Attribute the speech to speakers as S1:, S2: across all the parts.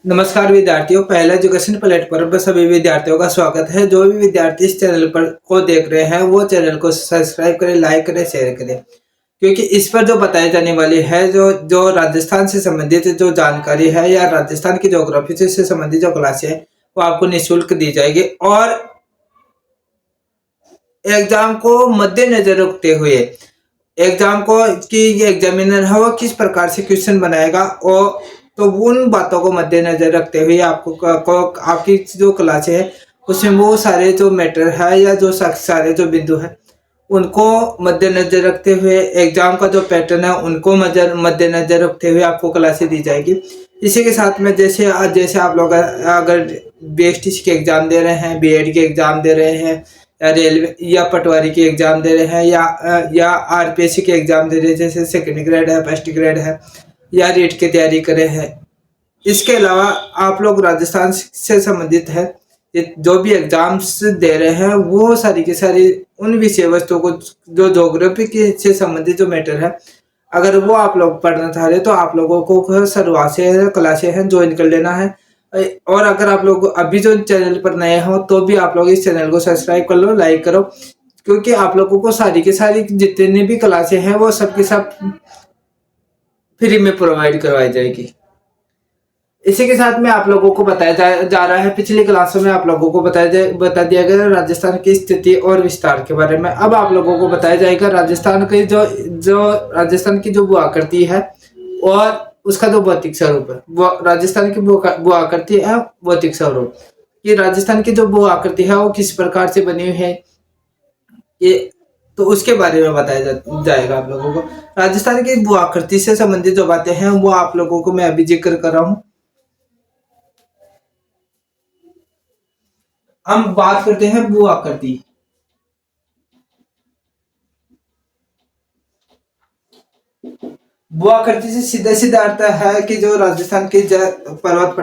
S1: नमस्कार विद्यार्थियों, पहला एजुकेशन प्लेटफॉर्म पर सभी विद्यार्थियों का स्वागत है। जो भी विद्यार्थी इस चैनल पर को देख रहे हैं वो चैनल को सब्सक्राइब करें, लाइक करें, शेयर करें, क्योंकि इस पर जो बताई जाने वाली है जो जो राजस्थान से संबंधित जो जानकारी है या राजस्थान की ज्योग्राफी से संबंधित जो क्लास है वो आपको निःशुल्क दी जाएगी। और एग्जाम को मद्देनजर रखते हुए एग्जाम को कि ये एग्जामिनर है वो किस प्रकार से क्वेश्चन बनाएगा, और तो उन बातों को मद्देनजर रखते हुए आपकी जो क्लास है उसमें वो सारे जो मैटर है या जो सारे जो बिंदु है उनको मद्देनजर रखते हुए एग्जाम का जो पैटर्न है उनको मद्देनजर रखते हुए आपको क्लासें दी जाएगी। इसी के साथ में जैसे जैसे आप लोग अगर बीएसटीसी के एग्जाम दे रहे हैं, बीएड के एग्जाम दे रहे हैं, या रेलवे या पटवारी के एग्जाम दे रहे हैं, या आरपीएससी के एग्जाम दे रहे हैं, जैसे सेकंड ग्रेड है, फर्स्ट ग्रेड है, या रीट की तैयारी कर रहे हैं। इसके अलावा आप लोग राजस्थान से संबंधित है जो भी एग्जाम्स दे रहे हैं वो सारी की सारी उन विषय वस्तुओं को जो ज्योग्राफी के से संबंधित जो मैटर है अगर वो आप लोग पढ़ना चाह रहे हैं तो आप लोगों को शुरुआत से क्लासें हैं ज्वाइन कर लेना है। और अगर आप लोग अभी जो चैनल पर नए हो तो भी आप लोग इस चैनल को सब्सक्राइब कर लो, लाइक करो, क्योंकि आप लोगों को सारी की सारी जितनी भी क्लासें हैं वो सबके सब फ्री में प्रोवाइड करवाई जाएगी। इसी के साथ में आप लोगों को बताया जा रहा है, पिछली क्लासों में आप लोगों को बता दिया गया राजस्थान की स्थिति और विस्तार के बारे में। अब आप लोगों को बताया जाएगा राजस्थान की जो राजस्थान की जो भू आकृति है और उसका जो भौतिक स्वरूप है। वो राजस्थान की भू आकृति है, भौतिक स्वरूप, कि राजस्थान की जो भू आकृति है वो किस प्रकार से बनी हुई है, ये तो उसके बारे में बताया जाएगा आप लोगों को। राजस्थान की भू आकृति से संबंधित जो बातें हैं वो आप लोगों को मैं अभी जिक्र कर रहा हूँ। हम बात करते हैं भू आकृति। भू आकृति से सीधा सीधा अर्थ है कि जो राजस्थान के पर्वत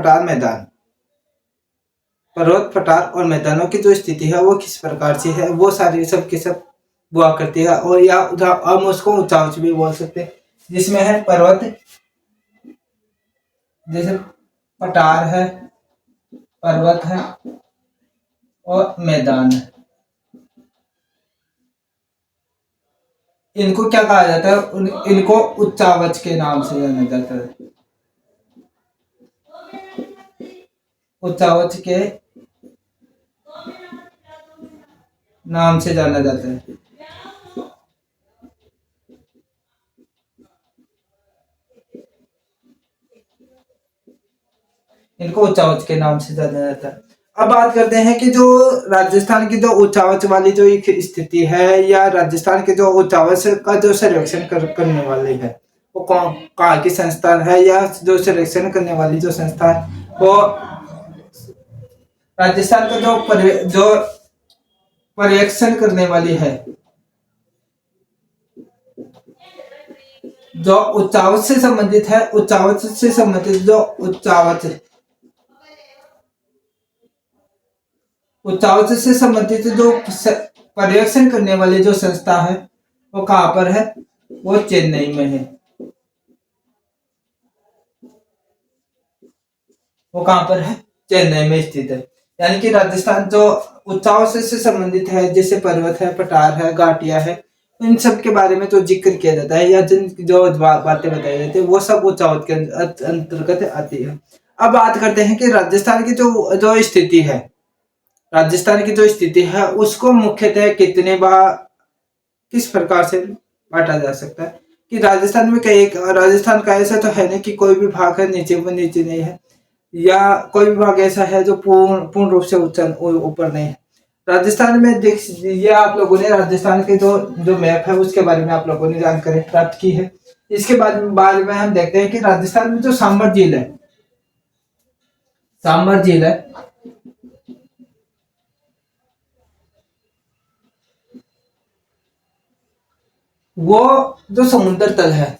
S1: पठार और मैदानों की जो स्थिति है वो किस प्रकार से है, वो सारी सब की सब भू आकृति है। और या हम उसको ऊंचा उच्च भी बोल सकते हैं, जिसमें है पर्वत, जैसे पठार है, पर्वत है और मैदान है। इनको क्या कहा जाता है, इनको उच्चावच के नाम से जाना जाता है। उच्चावच के नाम से जाना जाता है। इनको उच्चावच के नाम से जाना जाता है। अब बात करते हैं कि जो राजस्थान की जो उच्चावच वाली जो एक स्थिति है या राजस्थान के जो उच्चावच का जो सर्वेक्षण करने वाले है वो कहाँ की संस्था है, या जो सर्वेक्षण करने वाली जो संस्था है वो राजस्थान का जो पर्यवेक्षण करने वाली है, जो उच्चावच से संबंधित है, उच्चावच से संबंधित जो उच्चावच से संबंधित जो पर्यवेक्षण करने वाली जो संस्था है वो कहाँ पर है, वो चेन्नई में है। वो कहाँ पर है, चेन्नई में स्थित है। यानी कि राजस्थान जो उच्चावच से संबंधित है, जैसे पर्वत है, पठार है, घाटियां है, इन सब के बारे में जो जिक्र किया जाता है या जिन जो बातें बताई जाती है वो सब उच्चावच के अंतर्गत आती है। अब बात करते हैं कि राजस्थान की जो स्थिति है, राजस्थान की जो स्थिति है उसको मुख्यतः कितने बार किस प्रकार से बांटा जा सकता है, कि राजस्थान में कई राजस्थान का ऐसा तो है नहीं कि कोई भी भाग है नीचे नहीं है, या कोई भी भाग ऐसा है जो पूर्ण रूप से ऊपर नहीं है। राजस्थान में देख, ये आप लोगों ने राजस्थान के जो मैप है उसके बारे में आप लोगों ने जानकारी प्राप्त की है। इसके बाद में हम देखते हैं कि राजस्थान में जो सांबर झील है वो जो समुद्र तल है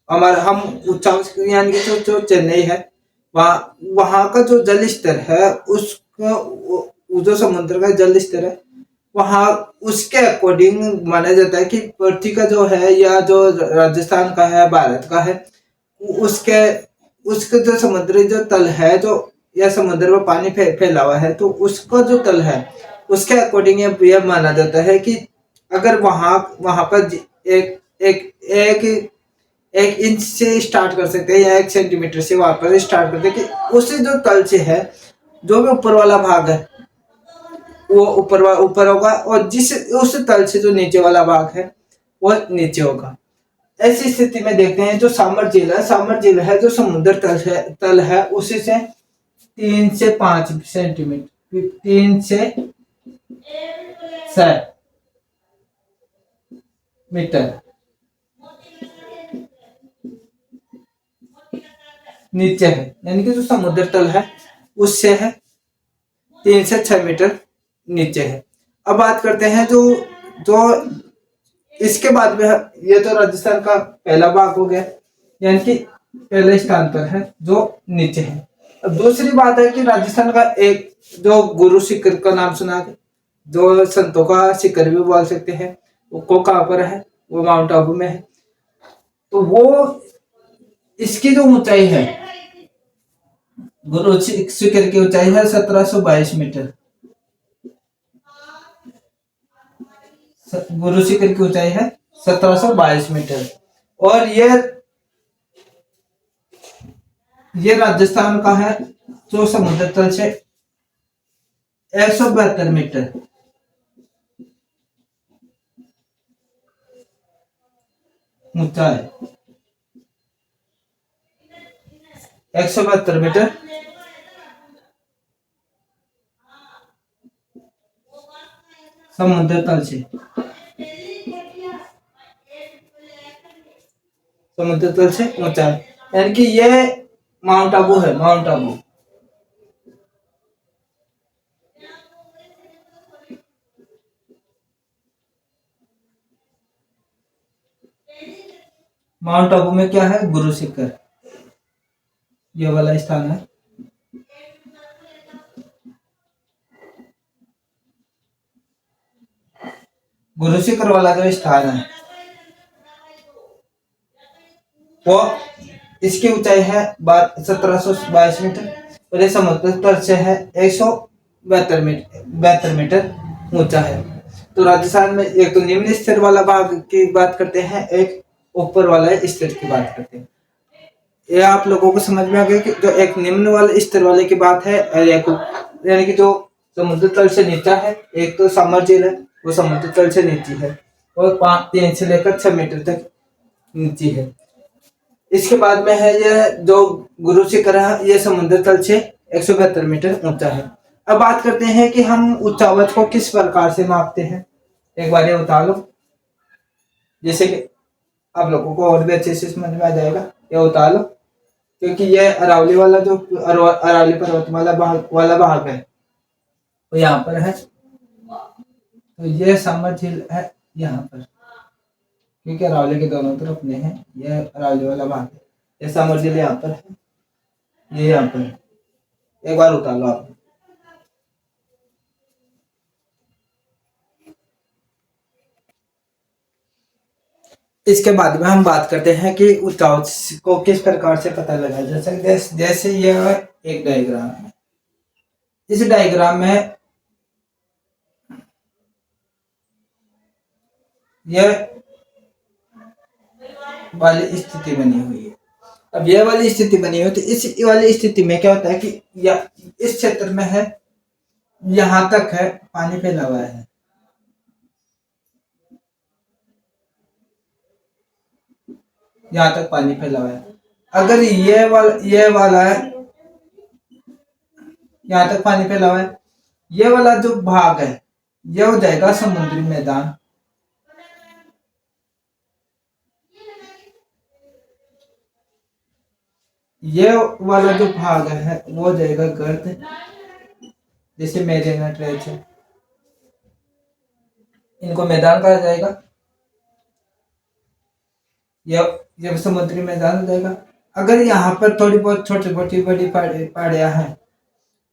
S1: हमारा, हम उच्चावच यानी कि जो चेन्नई है वहां का जो जल स्तर है उसको जो समुद्र का जल स्तर है वहां उसके अकॉर्डिंग माना जाता है कि पृथ्वी का जो है या जो राजस्थान का है, भारत का है, उसके उसका जो समुद्री जो तल है, जो या समुद्र में पानी फैला हुआ है, तो उसका जो तल है उसके अकॉर्डिंग ये माना जाता है कि अगर वहां वहां पर एक एक एक 1 इंच से स्टार्ट कर सकते हैं या 1 सेंटीमीटर से वहां पर स्टार्ट करते हैं कि उस जो तल से है, जो भी ऊपर वाला भाग है वो ऊपर होगा, और जिस उस तल से जो नीचे वाला भाग है वो नीचे होगा। ऐसी स्थिति में देखते हैं जो सामर झील है जो समुद्र तल है उसी से 3 से 5 सेंटीमीटर, 3 से 6 मीटर नीचे है, यानी कि जो समुद्र तल है उससे है 3 से 6 मीटर नीचे है। अब बात करते हैं जो जो इसके बाद में ये तो राजस्थान का पहला भाग हो गया, यानी कि पहले स्थान पर है जो नीचे है। अब दूसरी बात है कि राजस्थान का एक जो गुरु शिखर का नाम सुना है, जो संतों का शिखर भी बोल सकते हैं, वो कहाँ पर है? वो माउंट आबू में है। तो वो इसकी जो ऊंचाई है, गुरु शिखर की ऊंचाई है 1722 मीटर। गुरु शिखर की ऊंचाई है 1722 मीटर। और ये राजस्थान का है जो समुद्र तल से 172 मीटर ऊंचा है। 172 मीटर समुद्र तल से, समुद्र तल से ऊंचा है, यानी कि ये माउंट आबू है। माउंट आबू माउंट आबू में क्या है? गुरु शिखर, ये वाला स्थान है। गुरु शिखर वाला जो स्थान है वो इसकी ऊंचाई है 1722 मीटर, और ये समुद्र तल से है 172 मीटर ऊंचा है। तो राजस्थान में एक तो निम्न स्तर वाला भाग की बात करते हैं, एक ऊपर वाला स्तर की बात करते हैं। ये आप लोगों को समझ में आ गया कि जो एक निम्न वाले स्तर वाले की बात है, और एक यानी कि जो समुद्र तल से नीचा है, एक तो समर झील है वो समुद्र तल से नीची है और 3 से लेकर 6 मीटर तक नीची है। इसके बाद में है ये जो गुरु शिखर है, ये समुद्र तल से 172 मीटर ऊंचा है। अब बात करते हैं कि हम ऊंचावच को किस प्रकार से मापते हैं, एक बार ये बता लो, जैसे कि आप लोगों को और भी अच्छे से समझ में आ जाएगा। ये बता लो, क्योंकि ये अरावली वाला जो अरावली पर्वतमाला वाला भाग है वो यहाँ पर है, तो ये समर झील है यहाँ पर, क्योंकि अरावली के दोनों तरफ में है, ये अरावली वाला भाग है। ये समर झील यहाँ पर है, ये यहाँ पर है। एक बार उतार लो आप। इसके बाद में हम बात करते हैं कि ऊंचाई को किस प्रकार से पता लगाया जा सकता है। जैसे यह एक डायग्राम है, इस डायग्राम में यह वाली स्थिति बनी हुई है। अब यह वाली स्थिति बनी हुई, तो इस वाली स्थिति में क्या होता है कि या इस क्षेत्र में है, यहां तक है पानी फैला हुआ है, यहां तक पानी फैला हुआ है। अगर ये वाला है, यहां तक पानी फैला हुआ है, ये वाला जो भाग है ये हो जाएगा समुद्री मैदान। ये वाला जो भाग है वो हो जाएगा गर्द, जैसे मैरीना ट्रेंच है, इनको मैदान कहा जाएगा। ये समुद्री मैदान हो जाएगा। अगर यहाँ पर थोड़ी बहुत छोटी छोटी बड़ी पहाड़ियां हैं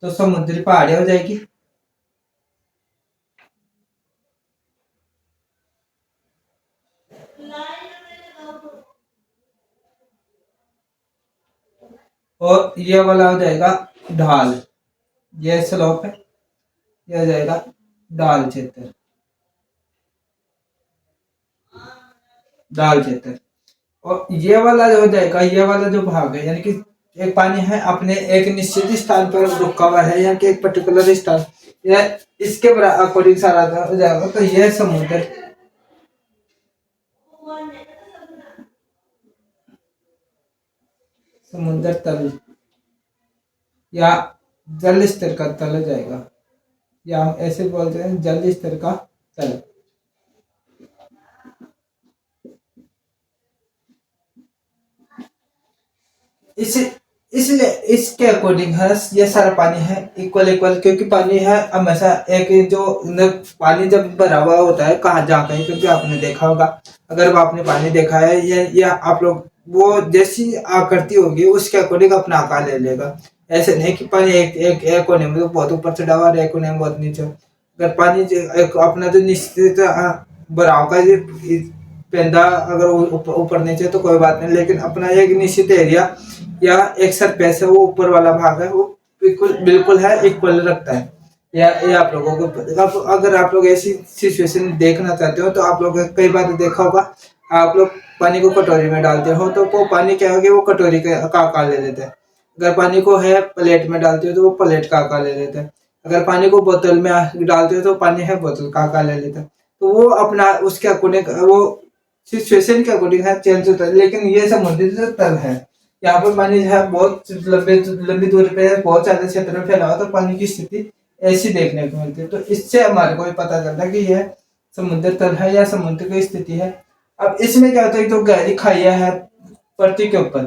S1: तो समुद्री पहाड़ियां हो जाएगी। और ये वाला हो जाएगा ढाल, ये स्लोप है, ये हो जाएगा ढाल क्षेत्र, ढाल क्षेत्र। और ये वाला जो हो जाएगा, ये वाला जो भाग है, यानी कि एक पानी है अपने एक निश्चित स्थान पर रुका हुआ है, यानी कि एक पर्टिकुलर स्थान, या इसके अकॉर्डिंग सारा हो जाएगा, तो यह समुद्र, समुद्र तल या जल स्तर का तल हो जाएगा, या हम ऐसे बोलते हैं जल स्तर का तल। इस इसलिए इसके अकॉर्डिंग है ये सारा पानी है इक्वल इक्वल, क्योंकि पानी है हमेशा एक जो पानी जब भरा हुआ होता है कहाँ जाकर है, क्योंकि आपने देखा होगा, अगर आपने पानी देखा है या आप लोग, वो जैसी आकृति होगी उसके अकॉर्डिंग अपना आकार ले लेगा। ऐसे नहीं कि पानी एक कोने में तो बहुत ऊपर चढ़ा हुआ है, एक कोने में बहुत नीचे। अगर पानी एक अपना जो निश्चित भराव का पेंदा अगर ऊपर नीचे तो कोई बात नहीं, लेकिन अपना एक निश्चित एरिया या एक सरफेस है, वो ऊपर वाला भाग है, वो बिल्कुल बिल्कुल है इक्वल रखता है। या ये आप लोगों को अगर आप लोग ऐसी सिचुएशन देखना चाहते हो तो आप लोग कई बार देखा होगा, आप लोग पानी को कटोरी में डालते हो तो वो पानी क्या होगी, वो कटोरी का आकार ले लेते हैं। अगर पानी को है प्लेट में डालते हो तो वो प्लेट का आकार ले लेते हैं। अगर पानी को बोतल में डालते हो तो पानी है बोतल का आकार ले लेता है। तो वो अपना उसके अकॉर्डिंग वो सिचुएशन के अकॉर्डिंग है चेंज होता है। लेकिन ये समुद्री जो तल है, यहाँ पर पानी जो है बहुत लंबी दूरी पे है, बहुत ज्यादा क्षेत्र में फैला हुआ, तो पानी की स्थिति ऐसी देखने को मिलती है। तो इससे हमारे को पता चलता है कि यह समुद्र तल है या समुद्र की स्थिति है। अब इसमें क्या होता है, जो गहरी खाइयां है पृथ्वी के ऊपर,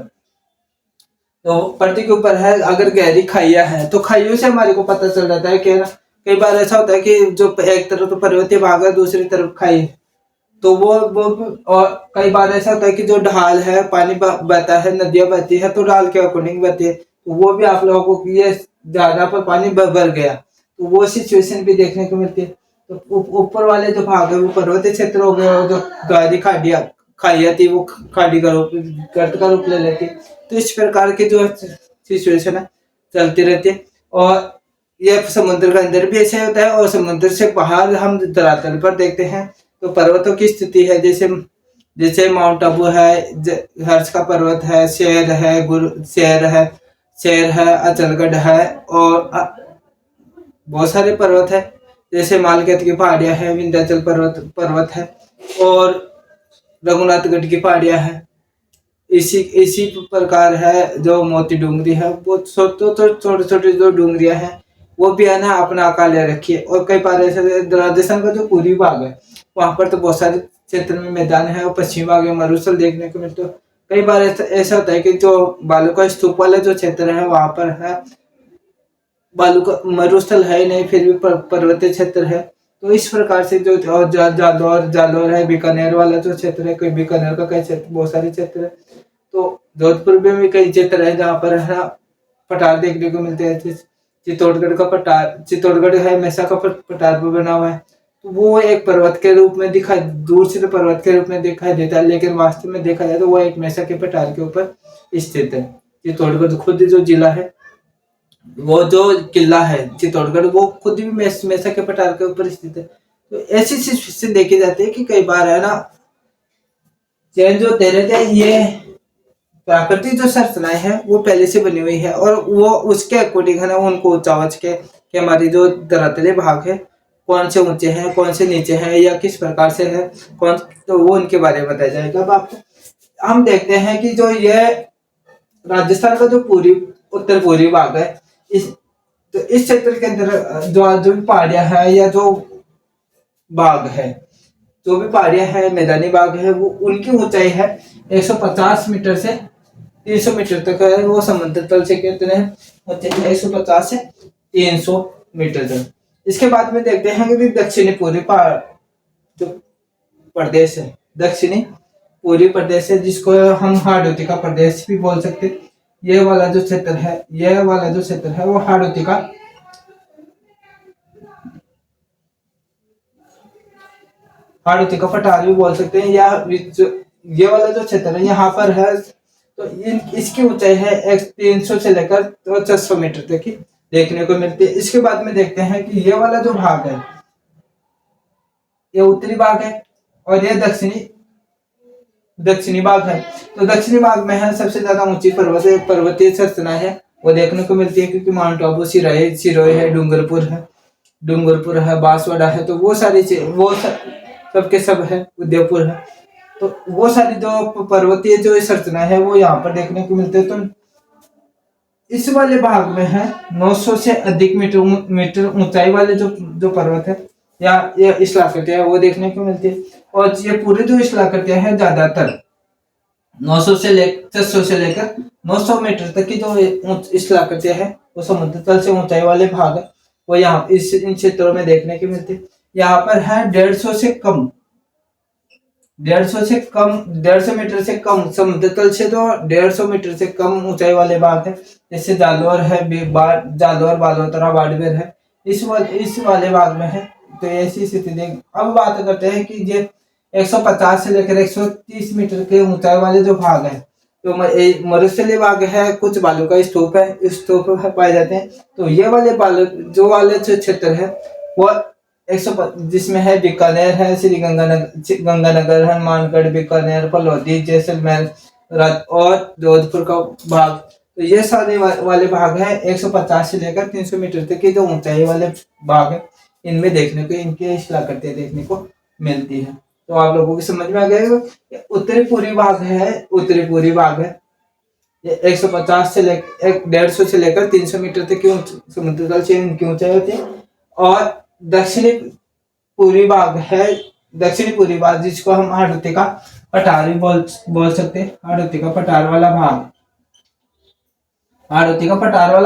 S1: तो पृथ्वी के ऊपर है, अगर गहरी खाइयां है तो खाइयों से हमारे को पता चल जाता है कि कई बार ऐसा होता है कि जो एक तरफ तो पर्वतीय भाग है, दूसरी तरफ खाई, तो वो और कई बार ऐसा होता है कि जो ढाल है, पानी बहता है, नदियां बहती है, तो ढाल के अकॉर्डिंग बहती है, तो वो भी आप लोगों को ये ज्यादा पर पानी भर गया, तो वो सिचुएशन भी देखने को मिलती है। तो ऊपर वाले जो भाग है वो पर्वतीय क्षेत्र हो गए, और जो गहरी खाड़िया खाइया थी वो खाड़ी का रूप, गर्त का रूप ले लेती है। तो इस प्रकार की जो सिचुएशन है चलती रहती है। और ये समुद्र के अंदर भी ऐसे होता है, और समुद्र से बाहर हम धरातल पर देखते हैं तो पर्वतों की स्थिति है, जैसे जैसे माउंट आबू है, हर्ष का पर्वत है, शेर है, अचलगढ़ है, और बहुत सारे पर्वत है, जैसे मालकेत की पहाड़ियां है, विंध्याचल पर्वत पर्वत है, और रघुनाथगढ़ की पहाड़ियां है। इसी इसी प्रकार है जो मोती डूंगरी है, वो छोटे छोटे जो डूंगरियां हैं वो भी है ना अपना आकार ले रखी है। और कई बार ऐसे राजस्थान का जो पूर्वी भाग है वहां पर तो बहुत सारे क्षेत्र में मैदान है, और पश्चिमी भाग में मरुस्थल देखने को मिलते। कई बार ऐसा होता है कि जो बालू का स्तूप वाला जो क्षेत्र है वहां पर है बालू का मरुस्थल है ही नहीं, फिर भी पर्वतीय क्षेत्र है। तो इस प्रकार से जो और जालौर जालौर है, बीकानेर वाला जो क्षेत्र है, कोई बीकानेर का कई क्षेत्र, बहुत सारे क्षेत्र है। तो जोधपुर में भी कई क्षेत्र है जहाँ पर है पठार देखने को मिलते हैं। चित्तौड़गढ़ का पठार, चित्तौड़गढ़ है मैसा का पठार पर बना हुआ है, तो वो एक पर्वत के रूप में दिखाई, दूर से तो पर्वत के रूप में दिखाई देता है, लेकिन वास्तव में देखा जाए तो वो एक मैसा के पठार के ऊपर स्थित है। चित्तौड़गढ़ खुद जो जिला है, वो जो किला है चित्तौड़गढ़, वो खुद भी मैसा के पठार के ऊपर स्थित है। तो ऐसी सिचुएशन देखी जाती है कि कई बार है ना चेंज होते रहते हैं। ये प्राकृतिक जो संरचनाएं हैं वो पहले से बनी हुई है, और वो उसके अकॉर्डिंग है ना उनको ऊंचावच के कि हमारी जो धरातलीय भाग है कौन से ऊंचे हैं, कौन से नीचे हैं, या किस प्रकार से है कौन, तो वो उनके बारे में बताया जाएगा। अब आपको हम देखते हैं कि जो ये राजस्थान का जो पूरी उत्तर पूर्वी भाग है, इस तो इस क्षेत्र के अंदर जो भी पहाड़ियां है या जो बाग है, जो भी पहाड़ियां है, मैदानी बाग है, वो उनकी ऊंचाई है 150 मीटर से 300 मीटर तक है। वो समुद्र तल से कितने होते हैं, 150 से 300 मीटर तक। इसके बाद में देखते हैं कि दक्षिणी पूर्वी पहाड़ जो प्रदेश है, दक्षिणी पूर्वी प्रदेश है, जिसको हम हाड़ौती का प्रदेश भी बोल सकते हैं। ये वाला जो क्षेत्र है, ये वाला जो क्षेत्र है वो हाड़ौती का पठार भी बोल सकते हैं। या ये वाला जो क्षेत्र है यहाँ पर है, तो इसकी ऊंचाई है 300 से लेकर तो 600 मीटर तक की देखने को मिलती है। इसके बाद में देखते हैं कि ये वाला जो भाग है ये उत्तरी भाग है और ये दक्षिणी दक्षिणी भाग है। तो दक्षिणी भाग में है सबसे ज्यादा ऊंची पर्वतीय संरचना है वो देखने को मिलती है, क्योंकि माउंट आबू, सिरोही है, डूंगरपुर है, बांसवाड़ा है, तो वो सारी सबके सब है, उदयपुर है। तो वो सारी जो पर्वतीय जो संरचना है वो यहाँ पर देखने को मिलते हैं। तो इस वाले भाग में है 900 से अधिक मीटर ऊंचाई वाले जो जो पर्वत है या ये शिलाकृतियां है वो देखने को मिलती है। और ये पूरे जो शिलाकृतियां है ज्यादातर 900 से लेकर 600 से लेकर 900 मीटर तक की जो शिलाकृतियां है वो समुद्र तल से ऊंचाई वाले भाग है वो यहाँ इन क्षेत्रों में देखने को मिलती है। यहाँ पर है 150 से कम 150 मीटर से कम समुद्र तल से, तो 150 मीटर से कम ऊंचाई वाले भाग है, जैसे जालौर है, जालौर, बालोतरा, बाड़मेर है, इस वाले भाग में है। तो ऐसी स्थिति देख। अब बात करते हैं कि ये 150 से लेकर 130 मीटर के ऊंचाई वाले जो भाग है, तो मरुस्थलीय भाग है, कुछ बालू का स्तूप है, इस स्तूप पाए जाते हैं। तो ये वाले बालू जो क्षेत्र है वो 100 जिसमें है बीकानेर है, श्री गंगानगर, हनुमानगढ़, बीकानेर, फलौदी, जैसलमेर और जोधपुर का भाग। तो ये सारे वाले भाग है 150 से लेकर 300 मीटर तक के जो ऊंचाई वाले भाग है, इनमें देखने को इनकी शिलाकृतियां देखने को मिलती है। तो आप लोगों की समझ में आ गया। उत्तरी पूर्वी भाग है ये 150 से लेकर 150 से लेकर 300 मीटर तक की समुद्र तल से इनकी ऊंचाई होती है। और दक्षिणी दक्षिणी पूर्वी भाग जिसको हम हाड़ौती का पठार भी बोल सकते हैं। हाड़ौती का पठार वाला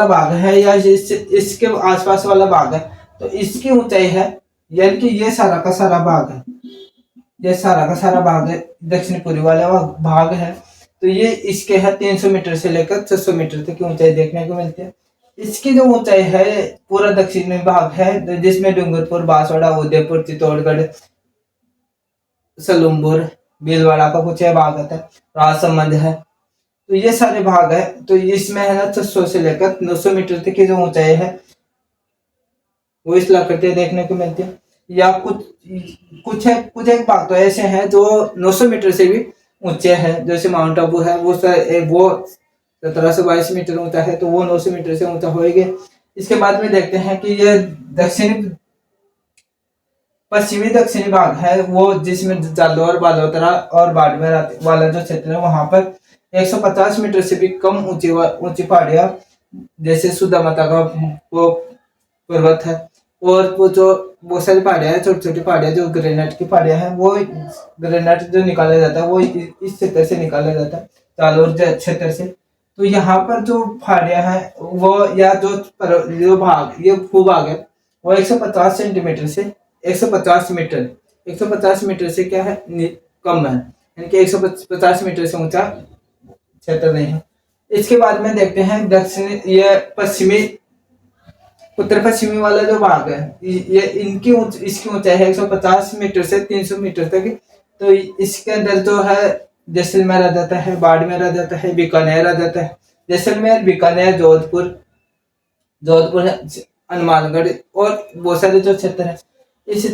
S1: भाग है या इसके आसपास वाला भाग है। तो इसकी ऊंचाई है, यानी कि ये सारा का सारा भाग है, ये सारा का सारा भाग है दक्षिण पूर्वी वाला भाग है। तो ये इसके है 300 मीटर से लेकर 600 मीटर तक की ऊंचाई देखने को मिलती है। इसकी जो ऊंचाई है पूरा दक्षिणी भाग है, जिसमें डूंगरपुर, बांसवाड़ा, उदयपुर, चित्तौड़गढ़, सलूमपुर, भीलवाड़ा का कुछ भाग आता है, राजसमंद है। तो ये सारे भाग है। तो इसमें है ना 600 से लेकर 900 मीटर तक की जो ऊंचाई है वो इस लाकृति देखने को मिलती है। या कुछ एक भाग तो ऐसे हैं जो 900 मीटर से भी ऊंचे हैं, जैसे माउंट आबू है वो 1722 मीटर ऊंचा है, तो वो 900 मीटर से ऊंचा होएगा। इसके बाद में देखते हैं कि ये पश्चिमी दक्षिणी भाग है वो जिसमें जालौर, बालोतरा और बाड़मेर वाला जो क्षेत्र है वहां पर 150 मीटर से भी कम ऊंची पहाड़ियां, जैसे सुधा माता का वो पर्वत है, और वो जो बहुत सारी पहाड़ियां हैं, छोटी छोटी पहाड़ियां जो ग्रेनाइट की पहाड़ियां हैं, वो ग्रेनाइट जो निकाला जाता है वो इस क्षेत्र से निकाला जाता है, जालौर क्षेत्र से। तो यहाँ पर जो पहाड़ियां हैं वो या जो भाग ये भूभाग है वो 150 सेंटीमीटर से 150 मीटर से क्या है कम है, यानी कि 150 मीटर से ऊंचा क्षेत्र नहीं है। इसके बाद में देखते हैं दक्षिणी ये पश्चिमी उत्तर पश्चिमी वाला जो भाग है ये इसकी ऊंचाई है 150 मीटर से 300 मीटर तक। तो इसके अंदर जो है जैसलमेर आ जाता है, बाड़मेर आ जाता है, बीकानेर आ जाता है। जैसलमेर, बीकानेर, जोधपुर, हनुमानगढ़ और बहुत सारे जो क्षेत्र है इस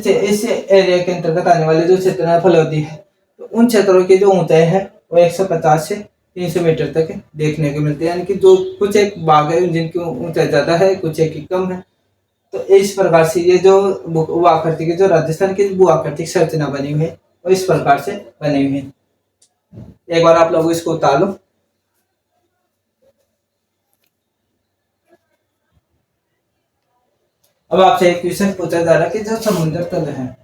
S1: एरिया के अंतर्गत आने वाले जो क्षेत्र है फलौदी है। तो उन क्षेत्रों की जो ऊंचाई है वो 150 से 300 मीटर तक देखने को मिलती है, यानी कि जो कुछ एक भाग है जिनकी ऊंचाई ज्यादा है, कुछ एक की कम है। तो इस प्रकार से ये जो भू आकृति की जो राजस्थान की भू आकृतिक संरचना बनी हुई है वो इस प्रकार से बनी हुई है। एक बार आप लोग इसको उतार लो। अब आपसे एक क्वेश्चन पूछा जा रहा है कि जो समुद्र तल है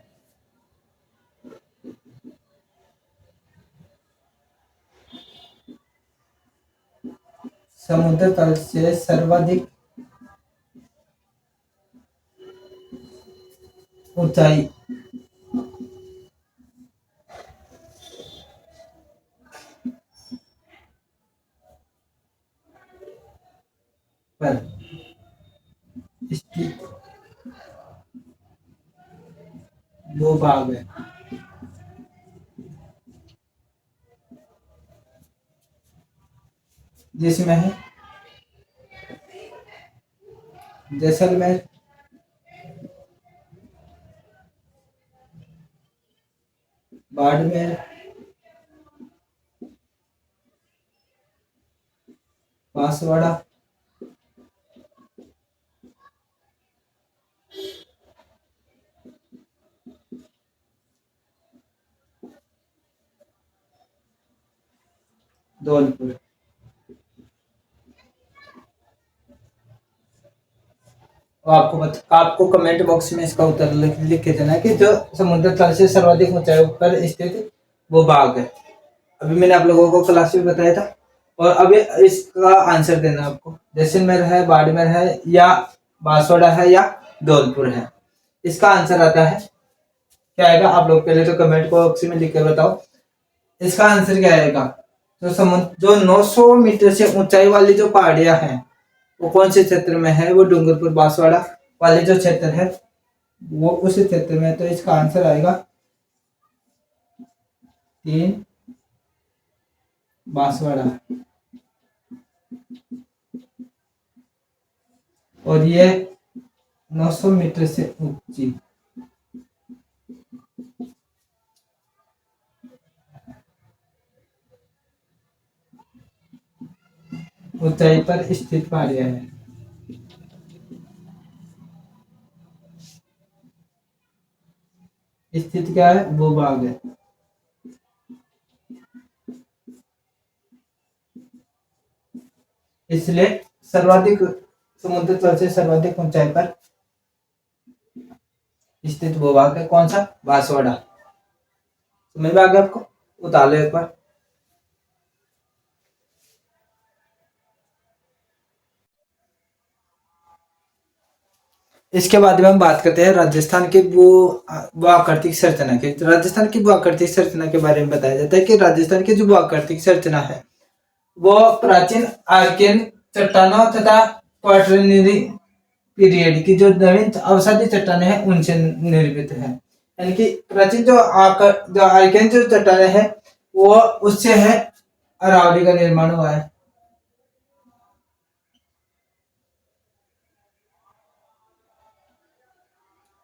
S1: समुद्र तल से सर्वाधिक ऊंचाई पर स्थित वो भाग है जिसमें है जैसलमेर, बाड़मेर, बांसवाड़ा, धौलपुर। तो आपको कमेंट बॉक्स में इसका उत्तर लिख के देना है कि जो समुद्र तल से सर्वाधिक ऊंचाई पर स्थित वो बाग है। अभी मैंने आप लोगों को क्लास में बताया था, और अभी इसका आंसर देना आपको। जैसलमेर है, बाड़मेर है, या बांसवाड़ा है, या धौलपुर है। इसका आंसर आता है, क्या आएगा? आप लोग पहले तो कमेंट बॉक्स में लिख कर बताओ इसका आंसर क्या आएगा। जो 900 मीटर से ऊंचाई वाली जो पहाड़ियां हैं वो कौन से क्षेत्र में है? वो डूंगरपुर बांसवाड़ा वाले जो क्षेत्र है वो उस क्षेत्र में। तो इसका आंसर आएगा 3 बांसवाड़ा। और ये 900 मीटर से ऊंची ऊंचाई पर स्थित पहाड़ियां है। स्थित क्या है? वो बाग है। इसलिए सर्वाधिक समुद्र तल से सर्वाधिक ऊंचाई पर स्थित वो बाग है। कौन सा? बांसवाड़ा। समझ में आ गया आपको? उतार लो एक बार। इसके बाद में हम बात करते हैं राजस्थान की वो आकृतिक संरचना की। राजस्थान की वो आकृतिक संरचना के बारे में बताया जाता है कि राजस्थान की जो वो आकृतिक संरचना है वो प्राचीन आर्कियन चट्टानों तथा क्वाटरनरी पीरियड की जो नवीन अवसादी चट्टानें हैं उनसे निर्मित है। यानी कि प्राचीन जो आर्कियन जो चट्टानें हैं वो उससे है अरावली का निर्माण हुआ है।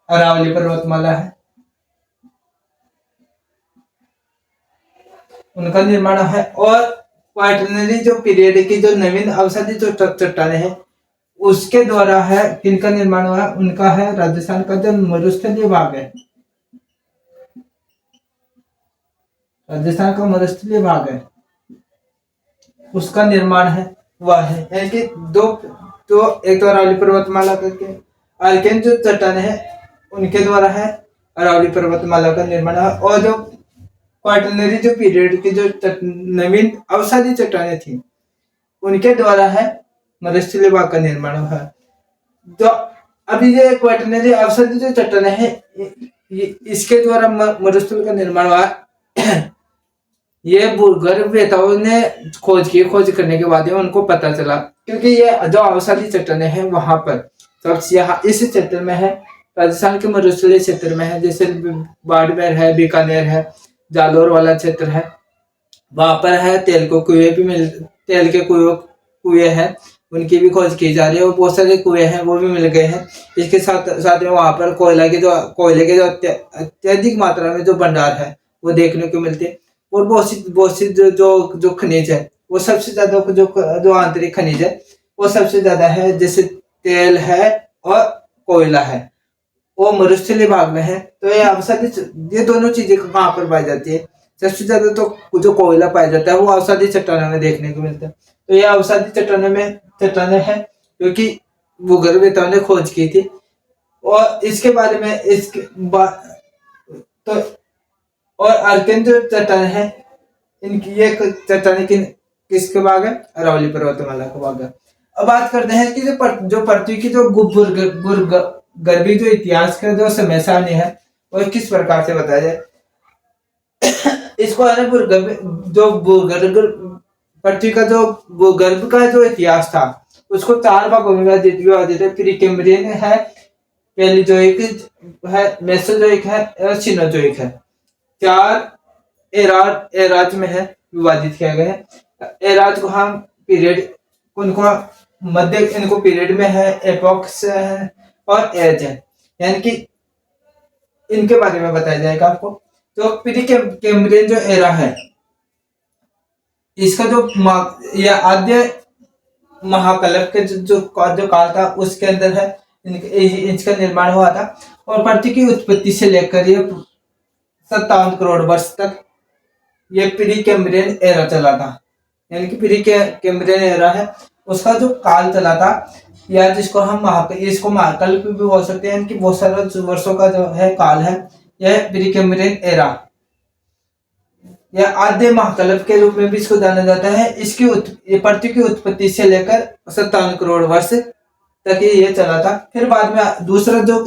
S1: अरावली पर्वतमाला है, उनका निर्माण है। और क्वाटरनरी जो पीरियड की जो नवीन अवसादी जो चट्टानें हैं उसके द्वारा है किनका निर्माण हुआ है? उनका है राजस्थान का जो मरुस्थलीय भाग है, राजस्थान का मरुस्थलीय भाग है उसका निर्माण है हुआ है। यानी कि दो तो एक तो अरावली पर्वतमाला करके आर्कियन जो चट्टानें हैं उनके द्वारा है अरावली पर्वतमाला का निर्माण है। और जो क्वाटरनरी जो पीरियड की जो नवीन अवसादी चट्टानें थी उनके द्वारा है मरुस्थलीय भाग का निर्माण हुआ है। जो अभी ये क्वाटरनरी अवसादी जो चट्टानें हैं इसके द्वारा मरुस्थल का निर्माण हुआ ये भूगर्भवेताओं ने खोज करने के बाद उनको पता चला, क्योंकि ये जो अवसादी चट्टानें हैं वहां पर सबसे यहाँ इस क्षेत्र में है, राजस्थान के मरुस्थलीय क्षेत्र में है। जैसे बाड़मेर है, बीकानेर है, जालोर वाला क्षेत्र है, वहां पर है तेल के कुएं हैं उनकी भी खोज की जा रही है। और बहुत सारे कुएं हैं वो भी मिल गए हैं। इसके साथ में वहां पर कोयले के जो अत्यधिक मात्रा में जो भंडार है वो देखने को मिलते हैं। और बहुत सी जो खनिज है वो सबसे ज्यादा जो आंतरिक खनिज है वो सबसे ज्यादा है, जैसे तेल है और कोयला है, वो मरुस्थलीय भाग में है। तो ये दोनों चीजें कहाँ पर पाई जाती है? सबसे ज्यादा तो जो कोयला पाया जाता है वो अवसादी चट्टानों में देखने को मिलता है। तो ये अवसादी चट्टानें हैं क्योंकि भूगर्भवेताओं ने खोज की थी। और इसके बारे में तो और आर्कियन जो चट्टानें हैं इनकी ये चट्टानें किसके भाग है? अरावली पर्वतमाला का भाग है। अब बात करते हैं कि जो पृथ्वी की जो गर्भी जो इतिहास का जो समय सारणी है वो किस प्रकार से बताया जाए। इसको है ना पृथ्वी का जो भूगर्भ का जो इतिहास था उसको 4 भागों में विभाजित है। प्री कैम्ब्रियन है, पैलियोजोइक है, मेसोजोइक है और सिनोजोइक है। 4 एराज में है विभाजित किया गया है। एराज को हम पीरियड उनको मध्य इनको पीरियड में है, एपोक्स है और एज है, यानी कि इनके बारे में बताया जाएगा आपको। तो प्री कैम्ब्रियन जो एरा है, इसका जो यह आद्य महाकल्प के जो काल था उसके अंदर है इसका निर्माण हुआ था। और पृथ्वी की उत्पत्ति से लेकर ये 57 करोड़ वर्ष तक ये प्री कैम्ब्रियन एरा चला था, यानी कि प्री कैम्ब्रियन एरा है उसका जो काल चला था, या जिसको हम इसको महाकल्प भी बोल सकते हैं, कि बहुत सारे वर्षों का जो है काल है, यह प्री कैम्ब्रियन एरा या आद्य महाकल्प के रूप में भी इसको जाना जाता है। इसकी पृथ्वी की उत्पत्ति से लेकर 57 करोड़ वर्ष तक ये चला था। फिर बाद में दूसरा जो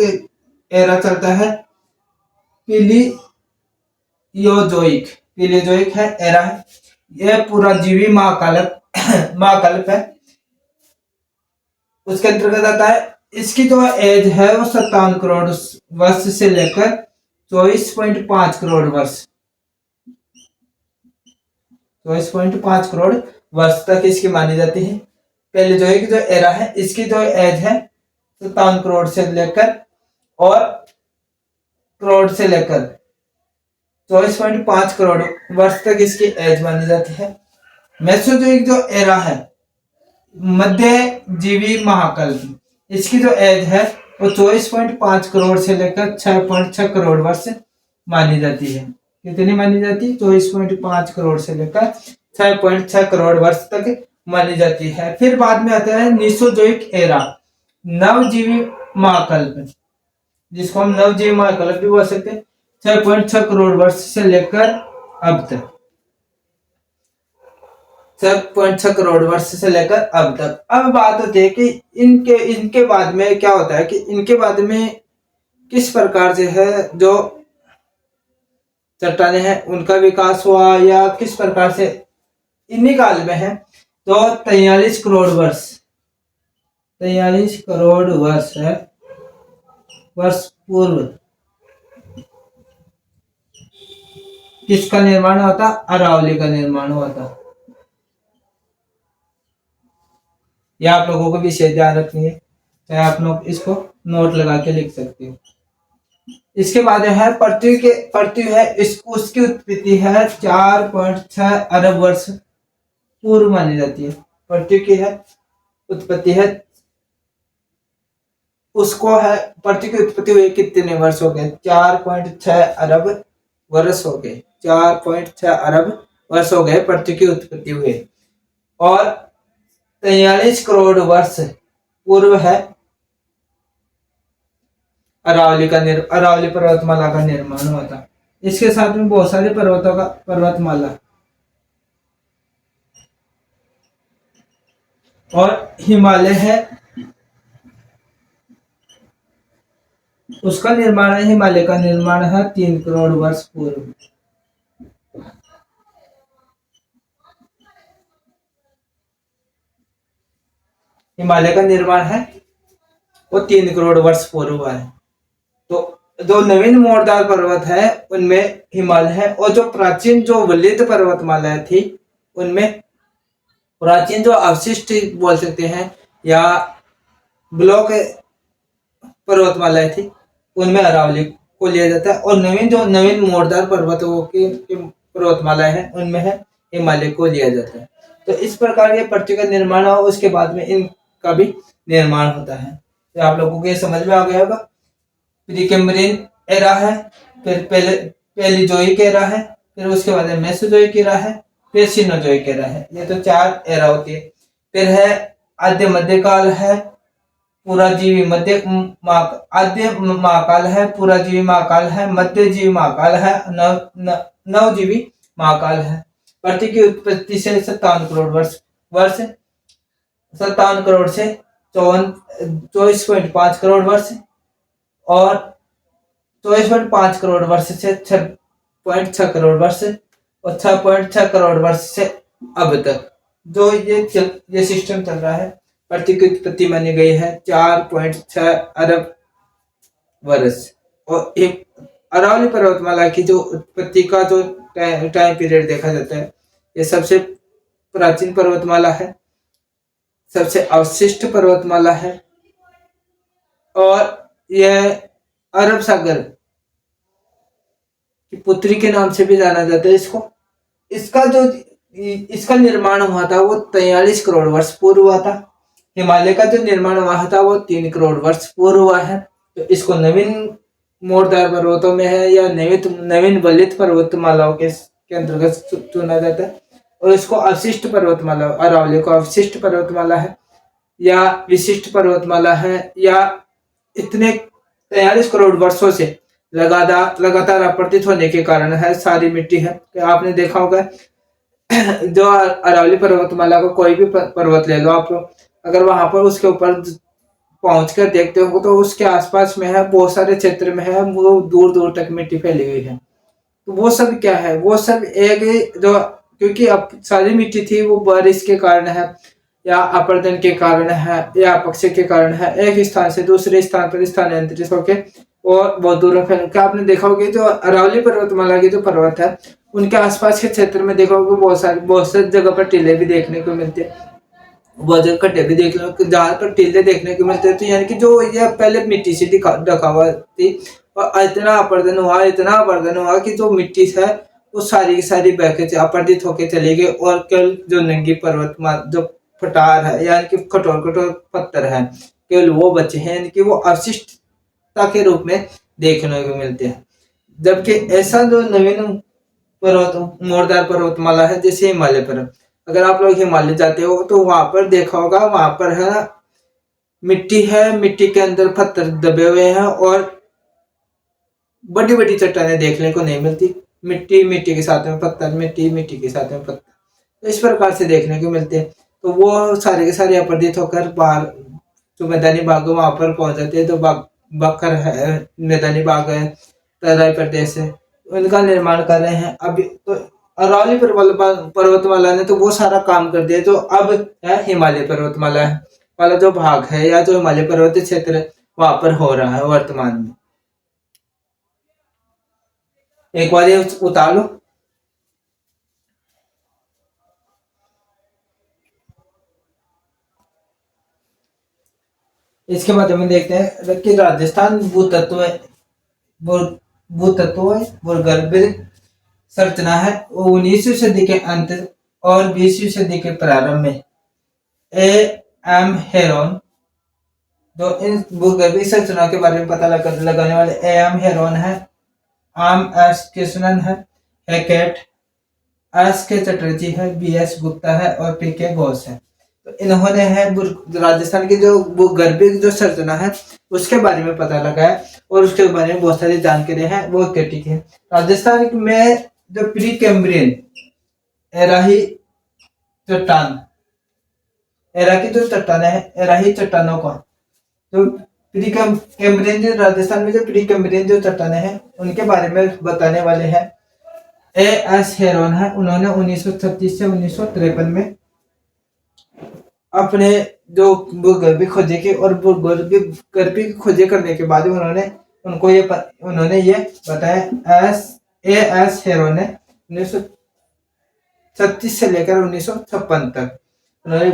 S1: एरा चलता है पीलियोजोइक है एरा है, यह पूरा जीवी महाकल्प है, उसके अंतर्गत आता है। इसकी जो एज है वो 57 करोड़ वर्ष से लेकर 24.5 करोड़ वर्ष 24.5 करोड़ वर्ष तक इसकी मानी जाती है। पैलियोजोइक जो एरा है इसकी जो एज है 57 करोड़ से लेकर 24.5 करोड़ वर्ष तक इसकी एज मानी जाती है। मेसोजोइक जो एरा है, मध्य जीवी महाकल्प, इसकी जो एज है वो 24.5 करोड़ से लेकर 6.6 करोड़ वर्ष मानी जाती है। कितनी मानी जाती है? 24.5 करोड़ से लेकर 6.6 करोड़ वर्ष तक मानी जाती है। फिर बाद में आता है मीसोजोइक एरा, नवजीवी महाकल्प, जिसको हम नवजीवी महाकल्प भी बोल सकते हैं, 6.6 करोड़ वर्ष से लेकर अब तक 6.6 करोड़ वर्ष से लेकर अब तक। अब बात होती है कि इनके बाद में क्या होता है, कि इनके बाद में किस प्रकार से है जो चट्टाने हैं उनका विकास हुआ, या किस प्रकार से इन्हीं काल में है। तो 43 करोड़ वर्ष है वर्ष पूर्व किसका निर्माण हुआ था? अरावली का निर्माण हुआ था। यह आप लोगों को विशेष ध्यान रखनी है, चाहे आप लोग इसको नोट लगा के लिख सकते हो। इसके बाद है पृथ्वी है, उसकी उत्पत्ति है 4.6 अरब वर्ष पूर्व मानी जाती है। पृथ्वी की है उत्पत्ति है, उसको है पृथ्वी की उत्पत्ति हुई कितने वर्ष हो गए? 4.6 अरब वर्ष हो गए। 4.6 अरब वर्ष हो गए पृथ्वी की उत्पत्ति हुए। और 43 करोड़ वर्ष पूर्व है अरावली पर्वतमाला का निर्माण हुआ था। इसके साथ में बहुत सारे पर्वतों का पर्वतमाला और हिमालय है, उसका निर्माण है, हिमालय का निर्माण है 3 करोड़ वर्ष पूर्व। हिमालय का निर्माण है वो 3 करोड़ वर्ष पूर्व हुआ है। तो जो नवीन मोरदार पर्वत है उनमें हिमालय है, और जो प्राचीन जो वलित पर्वतमालाएं थी उनमें प्राचीन जो अवशिष्ट बोल सकते हैं या ब्लॉक पर्वतमालाएं थी उनमें अरावली को लिया जाता है। और नवीन मोरदार पर्वतों की पर्वतमालाएं हैं उनमें है हिमालय को लिया जाता है। तो इस प्रकार ये पृथ्वी का निर्माण हुआ, उसके बाद में इनका भी निर्माण होता है। तो आप लोगों को ये समझ में आ गया होगा। प्री कैम्ब्रियन एरा है, फिर पैलियोजोइक एरा है, फिर उसके बाद मेसोजोइक एरा है, फिर सिनोजोइक एरा है। ये तो 4 एरा होती है। फिर है आद्य मध्यकाल है, पूरा जीवी आद्य महाकाल है, पूरा जीवी महाकाल है, मध्य जीवी महाकाल है, नवजीवी महाकाल है। पृथ्वी की उत्पत्ति से 57 करोड़ वर्ष 57 करोड़ से 24.5 करोड़ वर्ष, और 24.5 करोड़ वर्ष से 6.6 करोड़ वर्ष, और 6.6 करोड़ वर्ष से अब तक जो ये सिस्टम चल रहा है। पृथ्वी की उत्पत्ति मानी गई है 4.6 अरब वर्ष। और एक अरावली पर्वतमाला की जो उत्पत्ति का जो टाइम पीरियड देखा जाता है, ये सबसे प्राचीन पर्वतमाला है। सबसे अवशिष्ट पर्वतमाला है और यह अरब सागर की पुत्री के नाम से भी जाना जाता है इसको। इसका निर्माण हुआ था वो 43 करोड़ वर्ष पूर्व हुआ था। हिमालय का जो निर्माण हुआ था वो 3 करोड़ वर्ष पूर्व हुआ है। तो इसको नवीन मोरदार पर्वतों में है या नवीन वलित पर्वतमालाओं के अंतर्गत चुना जाता है। और इसको अवशिष्ट पर्वतमाला, अरावली को अवशिष्ट पर्वतमाला है या विशिष्ट पर्वतमाला है, या इतने 43 करोड़ वर्षों से लगातार अपरदित होने के कारण है, सारी मिट्टी है। तो आपने देखा होगा जो अरावली पर्वतमाला को कोई भी पर्वत ले लो आप, अगर वहां पर उसके ऊपर पहुंचकर देखते हो तो उसके आसपास में है, बहुत सारे क्षेत्र में है, वो दूर दूर तक मिट्टी फैली हुई है। तो वो सब क्या है, वो सब एक जो, क्योंकि अब सारी मिट्टी थी वो बारिश के कारण है या अपरदन के कारण है या अपक्षय के कारण है, एक स्थान से दूसरे स्थान पर स्थानांतरित होकर और बहुत दूर फैल के। आपने देखा होगा जो अरावली पर्वतमाला के जो पर्वत है उनके आसपास के क्षेत्र में देखा होगा बहुत सारी जगह पर टीले भी देखने को मिलते हैं, बहुत जगह खड्डे भी देखने को, जहाँ पर टीले देखने को मिलते हैं। तो यानी कि जो ये पहले मिट्टी से ढका हुआ थी और इतना अपरदन हुआ कि जो मिट्टी है वो सारी की सारी बह के अपरदित होकर चली गई और केवल जो नंगी पर्वत जो फटार है यानी कि कठोर कठोर पत्थर है केवल वो बचे हैं, यानी कि वो अवशिष्टता के रूप में देखने को मिलते हैं। जबकि ऐसा जो नवीन पर्वत मोरदार पर्वतमाला है जैसे हिमालय पर्वत, अगर आप लोग हिमालय जाते हो तो वहां पर देखा होगा, वहां पर है मिट्टी है, मिट्टी के अंदर पत्थर दबे हुए हैं और बड़ी बड़ी चट्टानें देखने को नहीं मिलती। मिट्टी के साथ में पत्थर, मिट्टी के साथ में पत्थर, तो इस प्रकार से देखने को मिलते हैं। तो वो सारे के सारे अपरदित होकर बाहर जो मैदानी भाग वहां पर पहुंच जाते हैं। तो बकर है, मैदानी भाग है, तराई प्रदेश है, उनका निर्माण कर रहे हैं। अभी तो अरावली पर्वतमाला ने तो वो सारा काम कर दिया। जो अब है हिमालय पर्वतमाला वाला जो भाग है या जो हिमालय पर्वतीय क्षेत्र वहां पर हो रहा है वर्तमान में। एक बार ये उतार लो। इसके बाद में देखते हैं कि राजस्थान भूतत्व भूगर्भिक संरचना है। 19वीं सदी के अंत और 20वीं सदी के प्रारंभ में ए एम हेरोन, जो इन भूगर्भिक संरचना के बारे में पता लगाने वाले ए एम हेरोन है, आम एस कृष्णन है, हैकेट एस के चटर्जी है, बी एस गुप्ता है और पी के घोष है। तो इन्होंने है राजस्थान की जो भूगर्भिक जो संरचना है उसके बारे में पता लगाया और उसके बारे में बहुत सारी जानकारी है वो इकट्ठी की है। राजस्थान में जो प्री कैम्ब्रियन एराही चट्टान, एरा की जो चट्टान है, एराही चट्टानों का जो प्री कैम्ब्रियन, जो राजस्थान में जो प्री कैम्ब्रियन जो चट्टाने हैं उनके बारे में बताने वाले हैं ए एस हेरोन है। उन्होंने 1936 से 1953 में अपने जो भूगर्भिक खोजे की और भूगर्भिक खोजे करने के बाद उन्होंने ये बताया। ए एस हेरोन ने 1936 से लेकर 1956 तक उन्होंने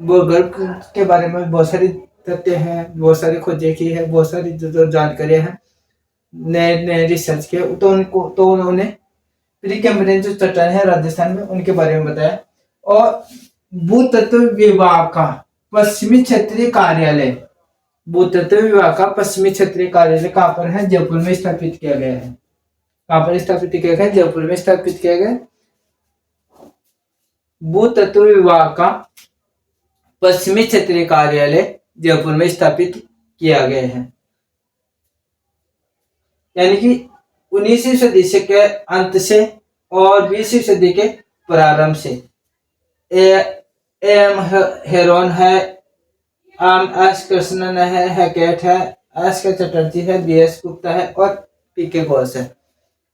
S1: भूगर्भ के बारे में बहुत सारी तथ्य हैं, बहुत सारी खोजें की है, बहुत सारी जो जानकारियां हैं, नए रिसर्च के, तो उन्होंने प्री कैम्ब्रियन जो चट्टान है राजस्थान में उनके बारे में बताया। और भूतत्व विभाग का पश्चिमी क्षेत्रीय कार्यालय, भूतत्व विभाग का पश्चिमी क्षेत्रीय कार्यालय कहाँ पर है? जयपुर में स्थापित किया गया है। कहाँ पर स्थापित किया गया? जयपुर में स्थापित किया गया। भूतत्व विभाग का पश्चिमी क्षेत्रीय कार्यालय जयपुर में स्थापित किया गया है। यानी कि 19वीं सदी से के अंत से और 20वीं सदी के प्रारंभ से एम हेरोन है, आम एस कृष्णन है, हैकेट है, एस के चटर्जी है, बी एस गुप्ता है और पी के घोष है।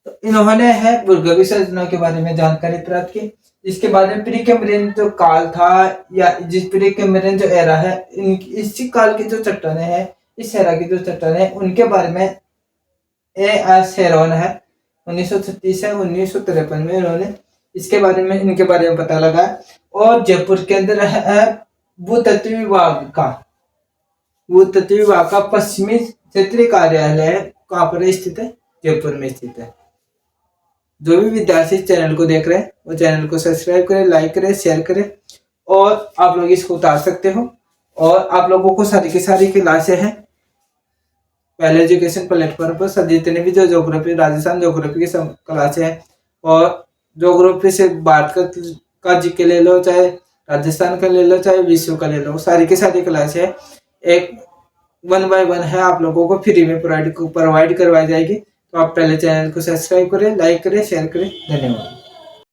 S1: तो इन्होंने है भूगर्भिक संरचना के बारे में जानकारी प्राप्त की। इसके बाद में प्री कैम्ब्रियन जो काल था या जिस प्री कैम्ब्रियन जो एरा है, इसी काल की जो चट्टाने हैं, इस एरा की जो चट्टाने हैं उनके बारे में ए एस हेरोन है 1936 से 1953 में उन्होंने इसके बारे में, इनके बारे में पता लगा। और जयपुर के अंदर है भूतत्व विभाग का पश्चिमी क्षेत्रीय कार्यालय कहाँ पर स्थित है? जयपुर में स्थित है। जो भी विद्यार्थी चैनल को देख रहे हैं वो चैनल को सब्सक्राइब करें, लाइक करें, शेयर करें और आप लोग इसको उतार सकते हो। और आप लोगों को सारी की सारी क्लासें हैं पहले एजुकेशन प्लेटफॉर्म पर, सब जितने भी जो ज्योग्राफी, राजस्थान ज्योग्राफी की सब क्लासें हैं। और ज्योग्राफी से भारत का जीके ले लो, चाहे राजस्थान का ले लो, चाहे विश्व का ले लो, सारी की सारी क्लासें हैं। एक 1 बाय 1 है, आप लोगों को फ्री में प्रोवाइड करवाई जाएगी। तो आप पहले चैनल को सब्सक्राइब करें, लाइक करें, शेयर करें। धन्यवाद।